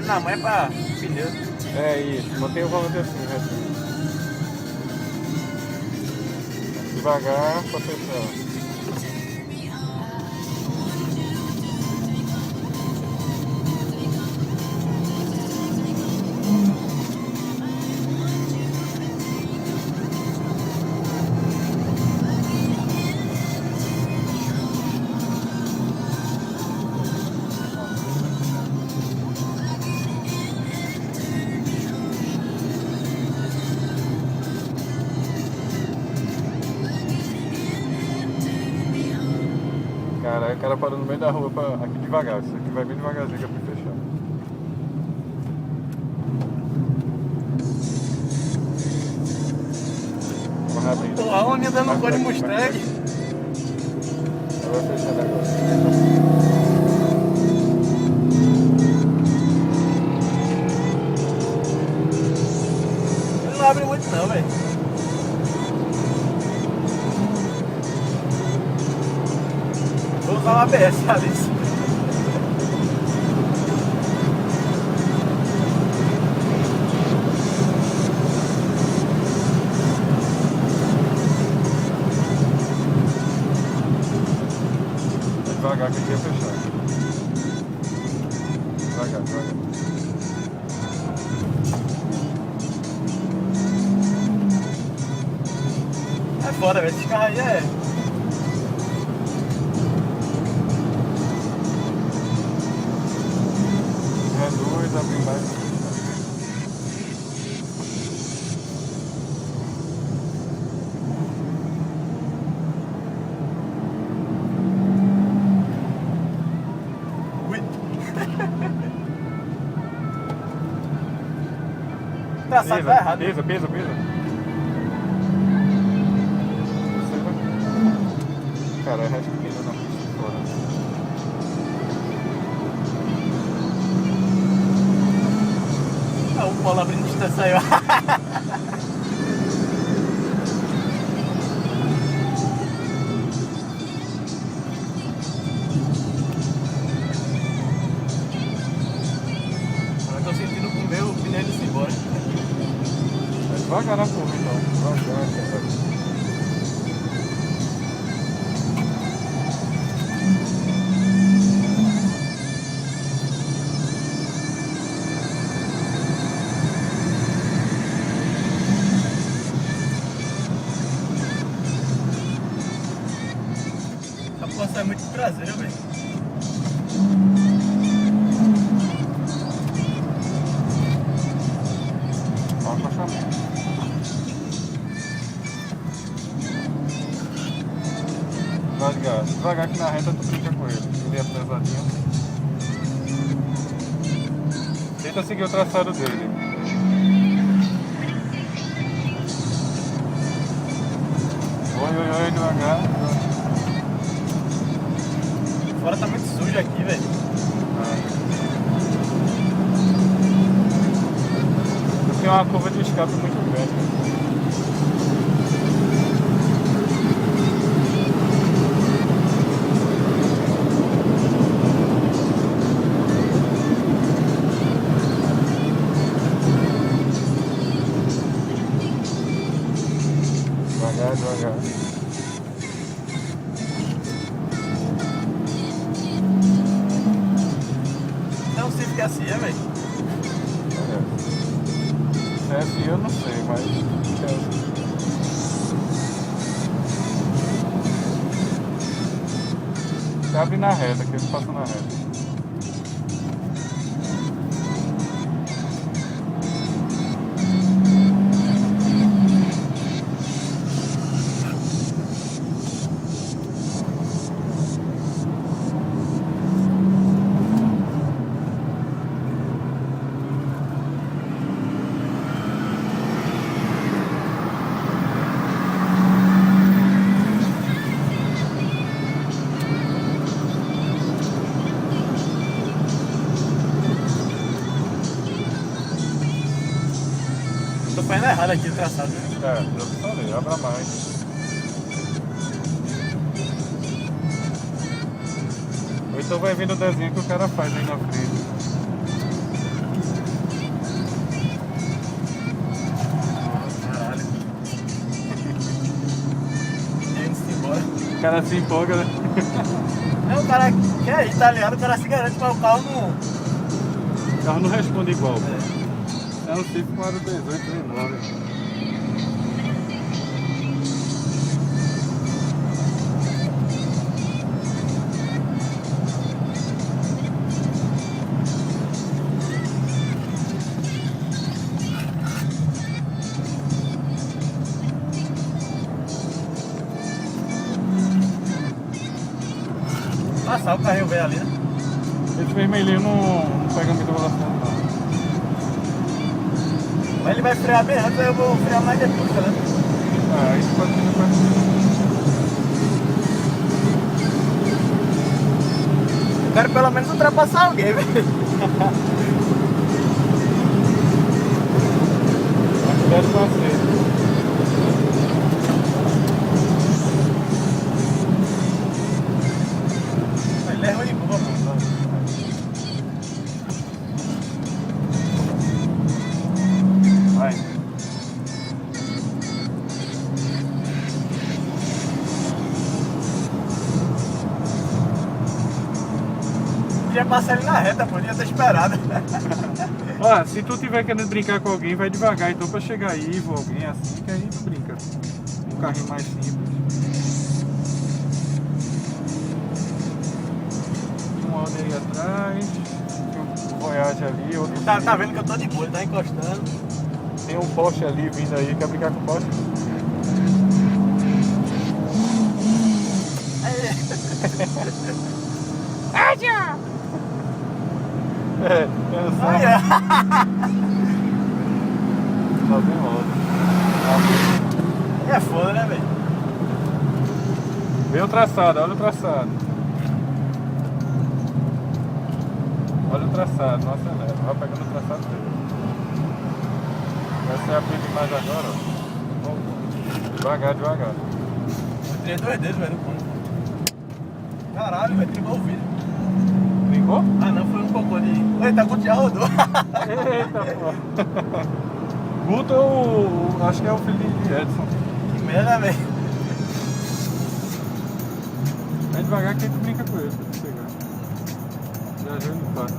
controle na mão é pra pneu. É isso, mantenha o volante assim, retinho. Devagar, com atenção. Cara, aí o cara parou no meio da rua aqui devagar. Isso aqui vai bem devagarzinho que é pra fechar. Vamos rápido. Tô aonde andando no Ford Mustang. Vai fechando agora. Ele não abre muito não, velho. Vou usar o ABS, sabe isso? Devagar que aqui é fechado. Devagar, devagar. É foda, velho. Esse carro aí é... Reduz, abre mais. Ui. Traçado tá errado. Pisa. Cara, é resto pisa na pista fora. Ah, o polo abrindo distância saiu. Agora eu tô sentindo com o meu pneu indo embora. É devagar na curva então. Devagar. A força é muito traseira, velho. Ó o acostamento. Devagar que na reta tu brinca com ele. Ele é pesadinho. Tenta seguir o traçado dele. Oi, devagar. Fora tá muito sujo aqui, velho. Tem uma curva de escape muito grande. Devagar. Não sei porque assim é, velho. Se é assim eu não sei, mas é assim. Você abre na reta, que ele passa na reta. Tô fazendo errado aqui o traçado. É, eu te falei, abra mais. Ou então vai vendo o desenho que o cara faz aí na frente. cara se empolga, né? É o cara que é italiano, o cara se garante, mas o carro não. O carro não responde igual. É um Civic Aro 1839. Passar o carrinho velho ali, né? Esse vermelhinho não pega muita velocidade, não. Mas ele vai frear bem antes, aí eu vou frear mais depois, tá vendo? Ah, isso pode ser depois. Eu quero pelo menos ultrapassar alguém, velho. Cuidado com a frente. Ele é ruim de curva, mano. Vai. Podia passar ele na reta, podia ter esperado. Ó, se tu tiver querendo brincar com alguém, vai devagar então pra chegar aí, ou alguém assim, que aí tu brinca. Um carrinho mais simples. Um Audi aí atrás, tem um Voyage ali, outro. Tá vendo que eu tô de boa, ele tá encostando. Tem um Porsche ali vindo aí, quer brincar com o Porsche? É, canção. Aí, ó. Só tem roda. É foda, né, velho? Vê o traçado, olha o traçado. Olha o traçado, não acelera. Vai pegando o traçado dele. Vai ser abrir mais agora, ó. Devagar, devagar. Eu tirei 2 dedos, velho, no ponto. Caralho, velho, trincou o vídeo. Brincou? Ah, não, foi um cocô de... Eita, Guto já rodou. Eita, pô. Guto, acho que é o filho de Edson. Que merda, velho. Vai devagar que a gente brinca com ele, pra tu chegar. Já já ele passa.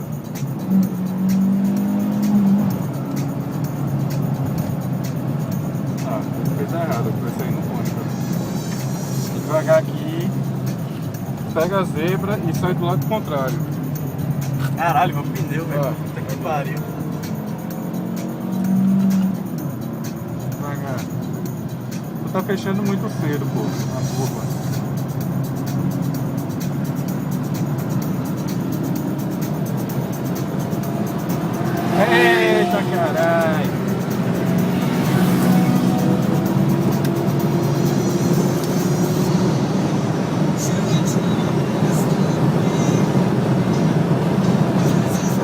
Ah, fez errado, foi sair no ponto. Devagar aqui, pega a zebra e sai do lado contrário. Caralho, meu pneu, velho. Ó. Puta que pariu. Devagar. Tu tá fechando muito cedo, pô, a curva. Eita, caralho!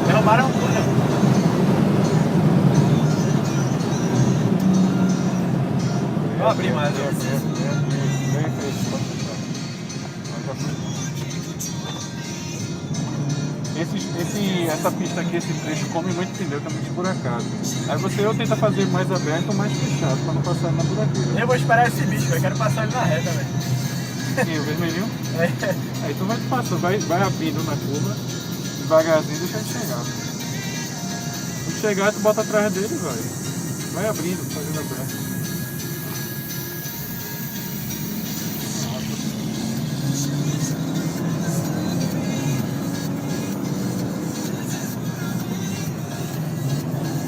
Derrubaram um cu, né? Vou abrir mais, ó. Essa pista aqui, esse trecho, come muito pneu, tá muito esburacado. Aí você ou tenta fazer mais aberto ou mais fechado, pra não passar na buraqueira. Eu vou esperar esse bicho, velho. Quero passar ele na reta, velho. Sim, o vermelhinho. É. Aí tu vai passando, vai abrindo na curva, devagarzinho, deixa ele chegar. Quando chegar, tu bota atrás dele e vai. Vai abrindo, fazendo aberto.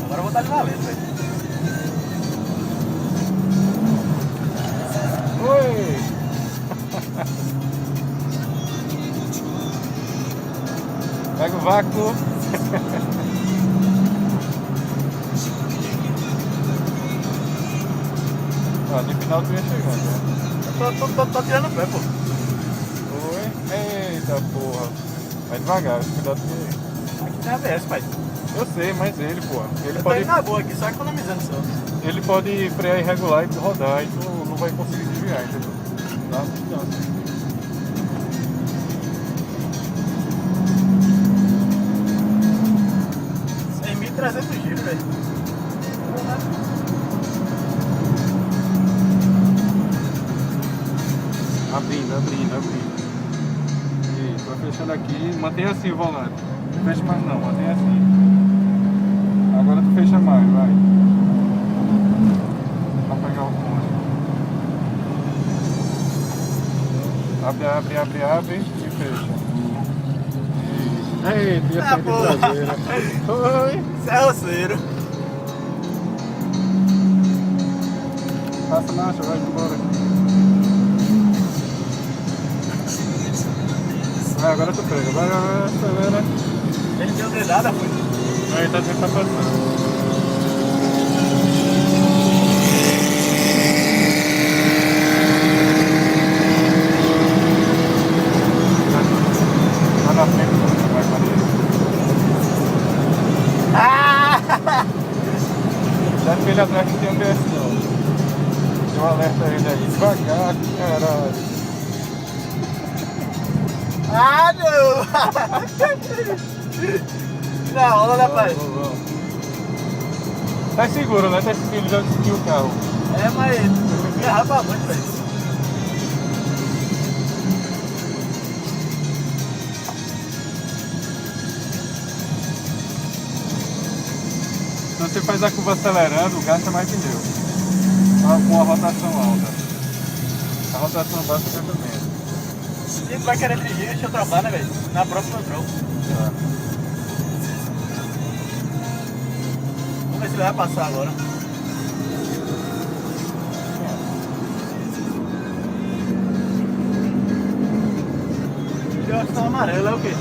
Agora eu vou dar ele valendo, velho. Oi! Pega o vácuo. Ó, de final tu ia chegando, né? Eu tô tirando o pé, pô. Oi. Eita porra. Vai devagar, cuidado que. Aqui tem ABS, pai. Eu sei, mas ele, pô. Ele Eu tô pode. indo na boa aqui, só economizando só. Ele pode frear irregular e rodar e tu não vai conseguir desviar, entendeu? Dá uma distância. 300 giros, velho. Abrindo, abrindo, abrindo. Isso, vai fechando aqui. Mantenha assim o volante. Não fecha mais não, mantenha assim. Agora tu fecha mais, vai. Pra pegar o fundo. Abre, abre, abre, abre e fecha. Eita, ia sair de traseira. Oi. Você é roceiro. Passa marcha, vai embora. Vai, agora tu pega. Vai, acelera. Ele deu dedada, foi. Não, ele tá sempre passando. Lá na frente, vai para ele. Ah! Já que ele atrás que tem um BS não. Deu um alerta a ele aí. Devagar, caralho. Ah, não! Não, olha, rapaz. Tá seguro, né? Tá seguro, já seguiu o carro. É, mas derrapa muito, velho. Se você faz a curva acelerando, gasta mais pneu. Com a rotação alta. A rotação baixa gasta menos. Se tu vai querer dirigir, deixa eu trocar, né, velho? Na próxima eu troco. Tá. Vamos ver se ele vai passar agora. Eu acho que tá amarelo, é o quê?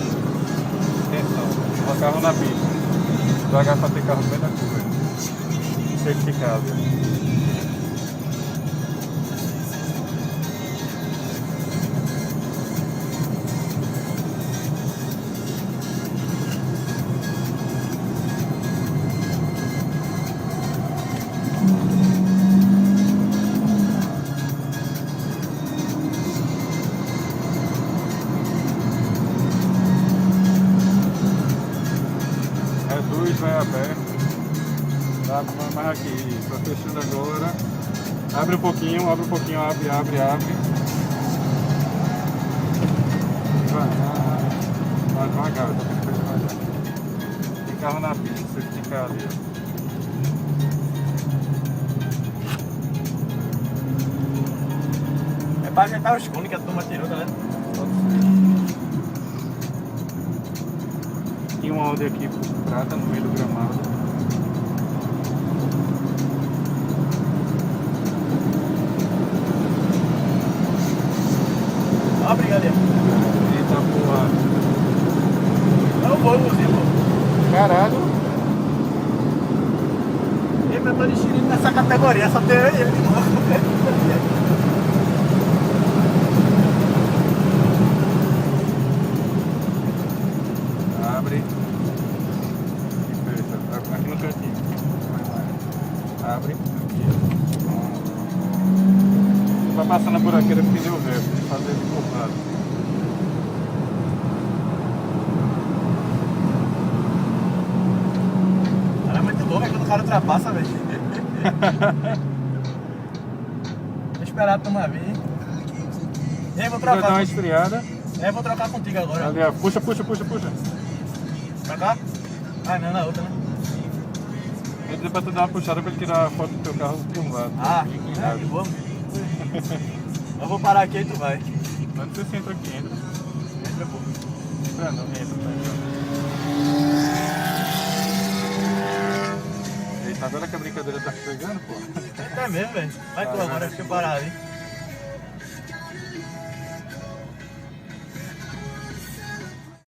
Atenção, o carro na pista. Devagar pra ter carro bem na curva. Certificado. Reduz, vai aberto. Tá, mais aqui, tá fechando agora. Abre um pouquinho, abre, abre. Devagar. Vai devagar, tá tendo que fazer devagar. Tem carro na pista, você fica ali, ó. É pra ajeitar os cones que a turma tirou, tá vendo? Tinha um Audi aqui por prata no meio do gramado. Ó, brigadeiro. Eita porra. Não vou, pô. Caralho. Eu tô destinindo nessa categoria, só tem ele de novo. Abre. E fecha. Aqui no cantinho. Abre. Aqui. Vai passando na buraqueira porque deu velho. Tem que fazer ele cortado. Cara, é muito bom, velho, quando o cara ultrapassa, velho. Vou esperar a turma vir. E aí, vou Vai dar trocar. uma esfriada. Vou trocar contigo agora. Ali, ó. Puxa. Pra cá? Ah, não, na outra, né? Ele deu pra tu dar uma puxada pra ele tirar a foto do teu carro por um lado. Ah, Inclinado. que bom. Eu vou parar aqui e tu vai. Mas não sei se entra aqui, entra. Entra, pô. Entra não, entra. Eita, agora que a brincadeira tá chegando, pô. É mesmo, velho. Vai tu agora, deixa eu parar ali.